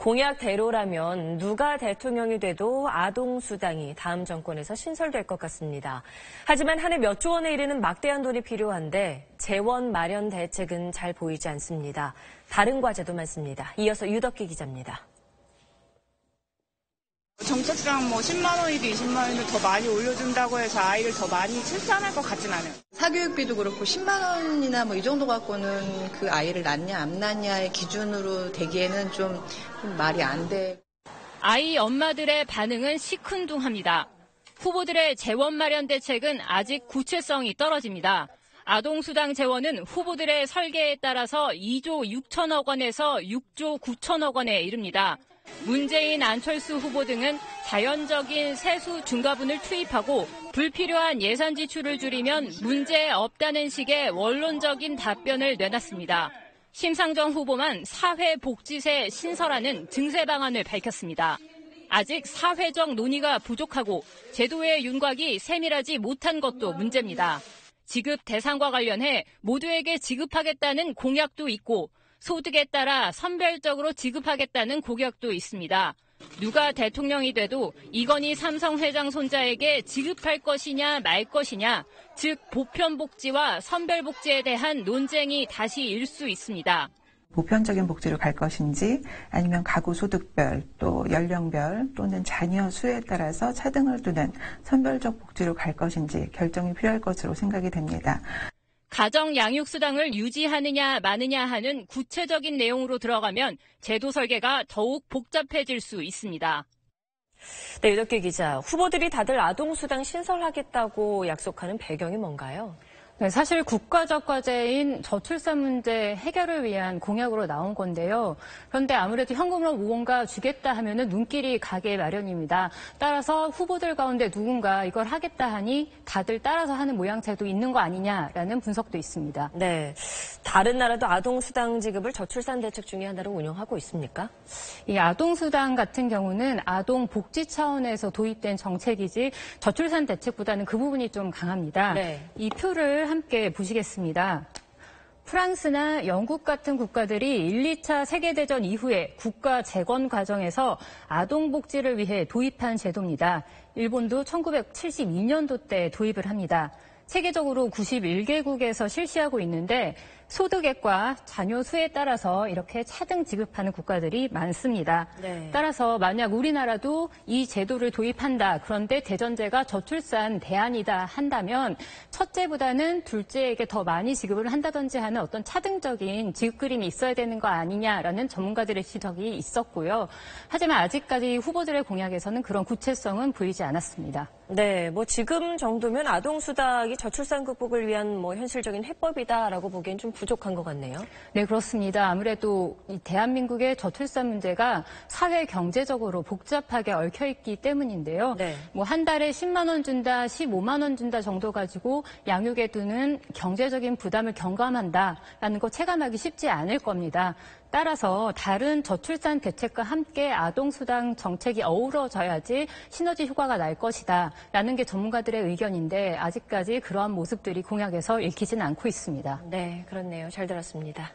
공약대로라면 누가 대통령이 돼도 아동수당이 다음 정권에서 신설될 것 같습니다. 하지만 한 해 몇 조 원에 이르는 막대한 돈이 필요한데 재원 마련 대책은 잘 보이지 않습니다. 다른 과제도 많습니다. 이어서 유덕기 기자입니다. 정책상 10만 원이든 20만 원이든 더 많이 올려준다고 해서 아이를 더 많이 출산할 것 같진 않아요. 사교육비도 그렇고 10만 원이나 이 정도 갖고는 그 아이를 낳냐 안 낳냐의 기준으로 되기에는 좀 말이 안 돼. 아이 엄마들의 반응은 시큰둥합니다. 후보들의 재원 마련 대책은 아직 구체성이 떨어집니다. 아동수당 재원은 후보들의 설계에 따라서 2조 6천억 원에서 6조 9천억 원에 이릅니다. 문재인, 안철수 후보 등은 자연적인 세수 중과분을 투입하고 불필요한 예산 지출을 줄이면 문제 없다는 식의 원론적인 답변을 내놨습니다. 심상정 후보만 사회복지세 신설하는 증세 방안을 밝혔습니다. 아직 사회적 논의가 부족하고 제도의 윤곽이 세밀하지 못한 것도 문제입니다. 지급 대상과 관련해 모두에게 지급하겠다는 공약도 있고 소득에 따라 선별적으로 지급하겠다는 공약도 있습니다. 누가 대통령이 돼도 이건희 삼성 회장 손자에게 지급할 것이냐 말 것이냐, 즉 보편복지와 선별복지에 대한 논쟁이 다시 일 수 있습니다. 보편적인 복지로 갈 것인지 아니면 가구 소득별 또 연령별 또는 자녀 수에 따라서 차등을 두는 선별적 복지로 갈 것인지 결정이 필요할 것으로 생각이 됩니다. 가정 양육수당을 유지하느냐 마느냐 하는 구체적인 내용으로 들어가면 제도 설계가 더욱 복잡해질 수 있습니다. 네, 유덕기 기자. 후보들이 다들 아동수당 신설하겠다고 약속하는 배경이 뭔가요? 네, 사실 국가적 과제인 저출산 문제 해결을 위한 공약으로 나온 건데요. 그런데 아무래도 현금으로 무언가 주겠다 하면은 눈길이 가게 마련입니다. 따라서 후보들 가운데 누군가 이걸 하겠다 하니 다들 따라서 하는 모양새도 있는 거 아니냐라는 분석도 있습니다. 네, 다른 나라도 아동수당 지급을 저출산 대책 중에 하나로 운영하고 있습니까? 이 아동수당 같은 경우는 아동 복지 차원에서 도입된 정책이지 저출산 대책보다는 그 부분이 좀 강합니다. 네. 이 표를 함께 보시겠습니다. 프랑스나 영국 같은 국가들이 1, 2차 세계대전 이후에 국가 재건 과정에서 아동복지를 위해 도입한 제도입니다. 일본도 1972년도 때 도입을 합니다. 세계적으로 91개국에서 실시하고 있는데 소득액과 자녀 수에 따라서 이렇게 차등 지급하는 국가들이 많습니다. 네. 따라서 만약 우리나라도 이 제도를 도입한다. 그런데 대전제가 저출산 대안이다 한다면 첫째보다는 둘째에게 더 많이 지급을 한다든지 하는 어떤 차등적인 지급 그림이 있어야 되는 거 아니냐라는 전문가들의 지적이 있었고요. 하지만 아직까지 후보들의 공약에서는 그런 구체성은 보이지 않았습니다. 네, 지금 정도면 아동수당이 저출산 극복을 위한 현실적인 해법이다라고 보기엔 좀 부족한 것 같네요. 네, 그렇습니다. 아무래도 이 대한민국의 저출산 문제가 사회 경제적으로 복잡하게 얽혀있기 때문인데요. 네. 한 달에 10만 원 준다, 15만 원 준다 정도 가지고 양육에 두는 경제적인 부담을 경감한다라는 거 체감하기 쉽지 않을 겁니다. 따라서 다른 저출산 대책과 함께 아동수당 정책이 어우러져야지 시너지 효과가 날 것이다라는 게 전문가들의 의견인데 아직까지 그러한 모습들이 공약에서 읽히진 않고 있습니다. 네, 그렇네요. 잘 들었습니다.